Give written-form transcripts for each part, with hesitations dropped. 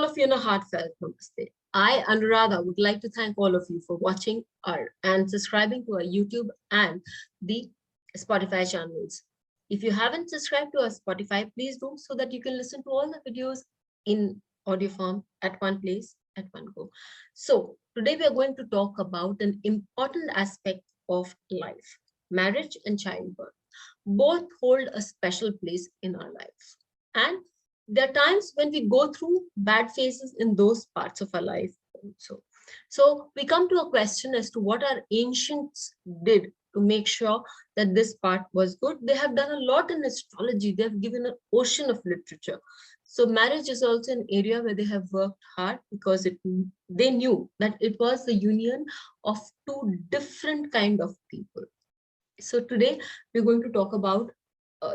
of you in a heartfelt namaste. I, Anuradha, would like to thank all of you for watching and subscribing to our YouTube and the Spotify channels. If you haven't subscribed to our Spotify, please do, so that you can listen to all the videos in audio form at one place, at one go. So today we are going to talk about an important aspect of life: marriage and childbirth. Both hold a special place in our lives. And there are times when we go through bad phases in those parts of our life also. So we come to a question as to what our ancients did to make sure that this part was good. They have done a lot in astrology. They have given an ocean of literature. So marriage is also an area where they have worked hard, because they knew that it was the union of two different kind of people. So today we're going to talk about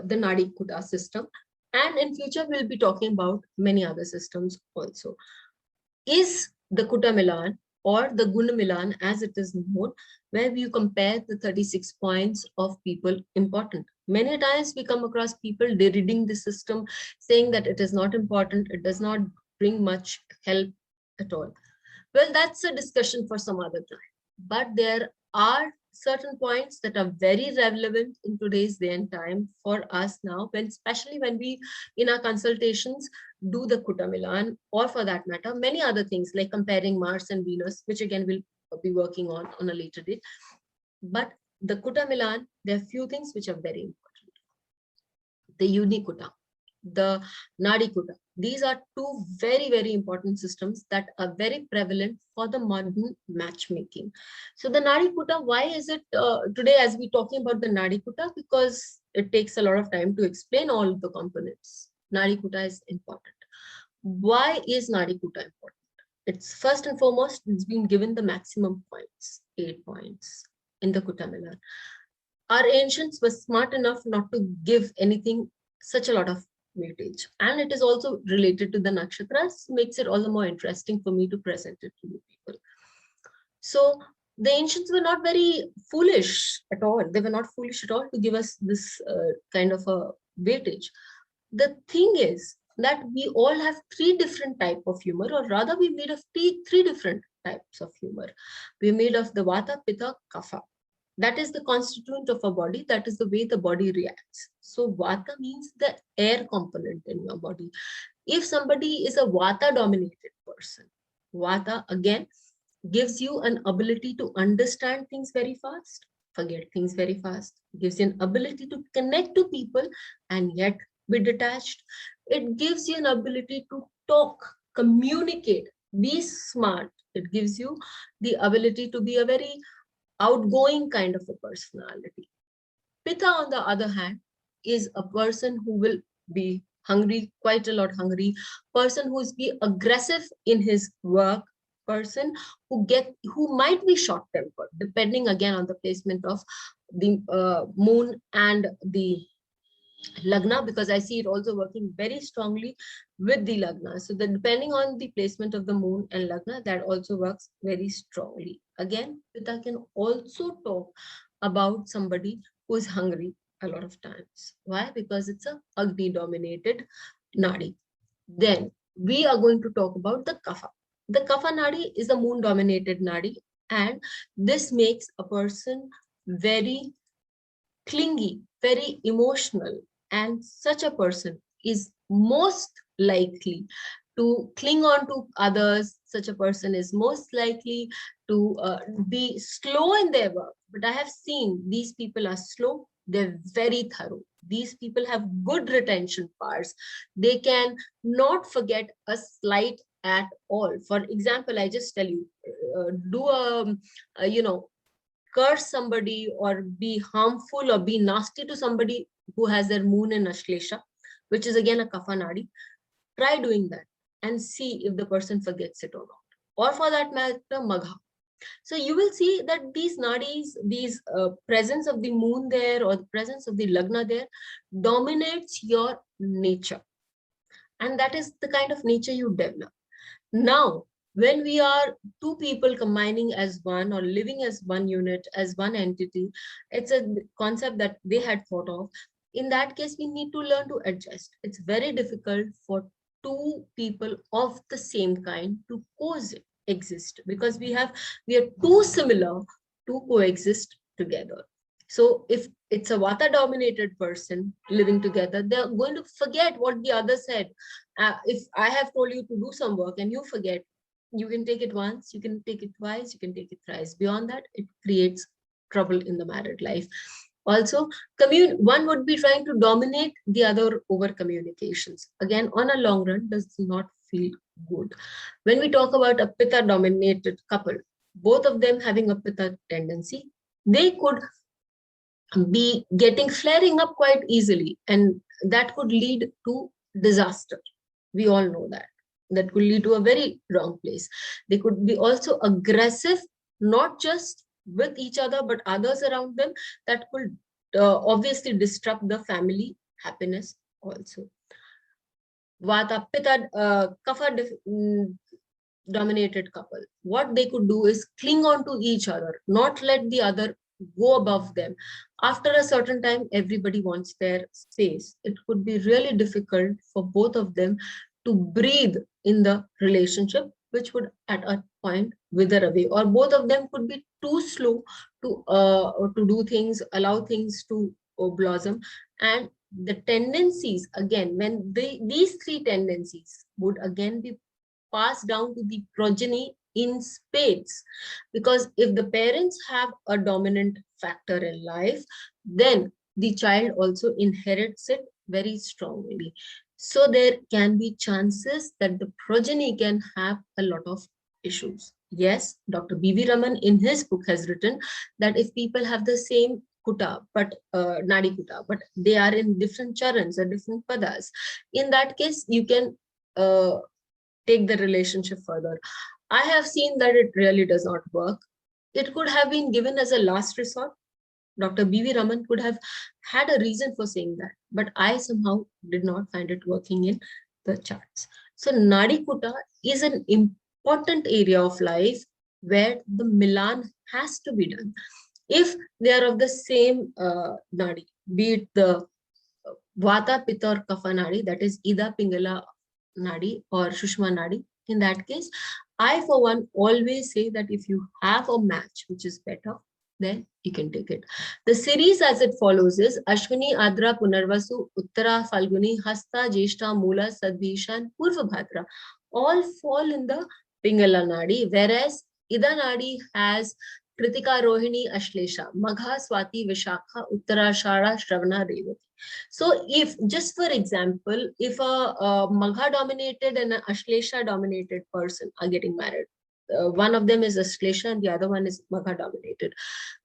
the Nadi Kuta system, and in future we'll be talking about many other systems also. Is the Kuta Milan, or the Guna Milan as it is known, where you compare the 36 points of people, important? Many times we come across people deriding the system, saying that it is not important, it does not bring much help at all. Well, that's a discussion for some other time. But there are certain points that are very relevant in today's day and time for us now, especially when we, in our consultations, do the Kuta Milan, or for that matter, many other things like comparing Mars and Venus, which again we'll be working on a later date. But the Kuta Milan, there are few things which are very important. The Yogini Kuta, the Nadi Kuta. These are two very, very important systems that are very prevalent for the modern matchmaking. So the Nadi Kuta, why is it today as we're talking about the Nadi Kuta? Because it takes a lot of time to explain all of the components. Nadi Kuta is important. Why is Nadi Kuta important? It's first and foremost, it's been given the maximum points, 8 points in the Kuta Milan. Our ancients were smart enough not to give anything such a lot of weightage, and it is also related to the nakshatras, makes it all the more interesting for me to present it to you people. So the ancients were not very foolish at all. They were not foolish at all to give us this kind of a weightage. The thing is that we all have 3 different types of humor, or rather we made of three different types of humor. We're made of the Vata, Pitta, Kapha. That is the constituent of our body. That is the way the body reacts. So Vata means the air component in your body. If somebody is a Vata dominated person, Vata again gives you an ability to understand things very fast, forget things very fast, gives you an ability to connect to people and yet be detached. It gives you an ability to talk, communicate, be smart. It gives you the ability to be a very outgoing kind of a personality. Pitta, on the other hand, is a person who will be hungry, quite a lot hungry, person who's be aggressive in his work, person who might be short-tempered, depending again on the placement of the moon and the Lagna, because I see it also working very strongly with the Lagna. So that depending on the placement of the moon and Lagna, that also works very strongly. Again, Pitta can also talk about somebody who is hungry a lot of times. Why? Because it's a Agni dominated Nadi. Then we are going to talk about the Kapha. The Kapha Nadi is a moon dominated Nadi, and this makes a person very clingy, very emotional, and such a person is most likely to cling on to others. Such a person is most likely to be slow in their work. But I have seen these people are slow, they're very thorough. These people have good retention powers. They can not forget a slight at all. For example, I just tell you, curse somebody or be harmful or be nasty to somebody who has their moon in Ashlesha, which is again a Kapha Nadi. Try doing that and see if the person forgets it or not. Or for that matter, Magha. So you will see that these nadis, these presence of the moon there or the presence of the Lagna there dominates your nature. And that is the kind of nature you develop. Now, when we are two people combining as one or living as one unit, as one entity, it's a concept that they had thought of. In that case, we need to learn to adjust. It's very difficult for two people of the same kind to coexist, because we are too similar to coexist together. So if it's a Vata dominated person living together, they're going to forget what the other said. If I have told you to do some work and you forget, you can take it once, you can take it twice, you can take it thrice. Beyond that, it creates trouble in the married life. Also, one would be trying to dominate the other over communications. Again, on a long run, does not feel good. When we talk about a Pitta dominated couple, both of them having a Pitta tendency, they could be getting flaring up quite easily, and that could lead to disaster. We all know that. That could lead to a very wrong place. They could be also aggressive, not just with each other, but others around them. That could obviously disrupt the family happiness also. Vata, Pitta, Kapha dominated couple, what they could do is cling on to each other, not let the other go above them. After a certain time, everybody wants their space. It could be really difficult for both of them to breathe in the relationship, which would at a point wither away, or both of them could be too slow to do things, allow things to blossom. And the tendencies, again, when these three tendencies would again be passed down to the progeny in spades, because if the parents have a dominant factor in life, then the child also inherits it very strongly. So there can be chances that the progeny can have a lot of issues. Yes, Dr. B.V. Raman in his book has written that if people have the same Kuta, but Nadi Kuta, but they are in different charans or different padas, in that case, you can take the relationship further. I have seen that it really does not work. It could have been given as a last resort. Dr. B.V. Raman could have had a reason for saying that, but I somehow did not find it working in the charts. So Nadi Kuta is an important area of life where the Milan has to be done. If they are of the same Nadi, be it the Vata, Pitta or Kapha Nadi, that is Ida, Pingala Nadi or Shushma Nadi, in that case, I for one always say that if you have a match which is better, then you can take it. The series as it follows is Ashwini, Adra, Punarvasu, Uttara, Falguni, Hasta, Jeshta, Mula, Sadvisha and Purva Bhadra all fall in the Pingala Nadi, whereas Ida Nadi has Kritika, Rohini, Ashlesha, Magha, Swati, Vishakha, Uttarashara, Shravana, Revati. So if, just for example, if a Magha dominated and an Ashlesha dominated person are getting married, one of them is Ashlesha and the other one is Magha dominated.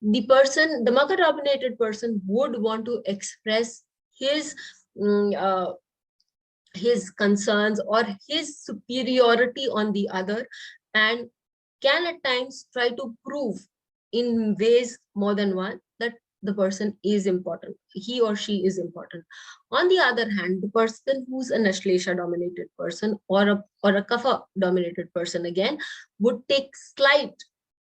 The Magha dominated person would want to express his concerns or his superiority on the other, and can at times try to prove in ways more than one that the person is important, he or she is important. On the other hand, the person who's an Ashlesha dominated person or a Kapha dominated person again would take slight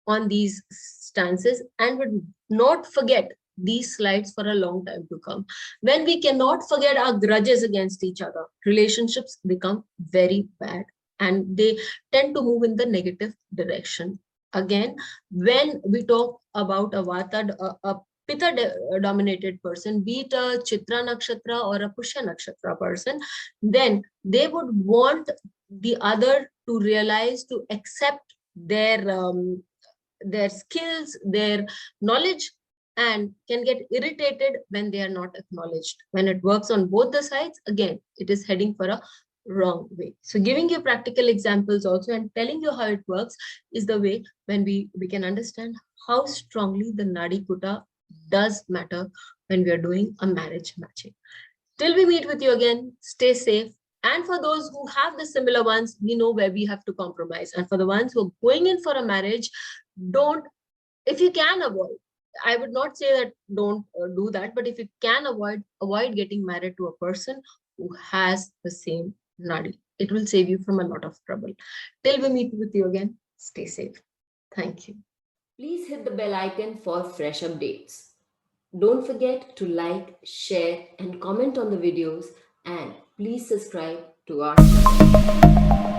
on these stances and would not forget these slides for a long time to come. When we cannot forget our grudges against each other, relationships become very bad and they tend to move in the negative direction. Again, when we talk about a Vata, a Pitta dominated person, be it a Chitra Nakshatra or a Pushya Nakshatra person, then they would want the other to realize, to accept their skills, their knowledge, and can get irritated when they are not acknowledged. When it works on both the sides, again, it is heading for a wrong way. So giving you practical examples also and telling you how it works is the way when we can understand how strongly the Nadi Kuta does matter when we are doing a marriage matching. Till we meet with you again, stay safe. And for those who have the similar ones, we know where we have to compromise. And for the ones who are going in for a marriage, don't, if you can avoid, I would not say that don't do that, but if you can avoid getting married to a person who has the same Nadi. It will save you from a lot of trouble. Till we meet with you again, stay safe. Thank you. Please hit the bell icon for fresh updates. Don't forget to like, share, and comment on the videos, and please subscribe to our channel.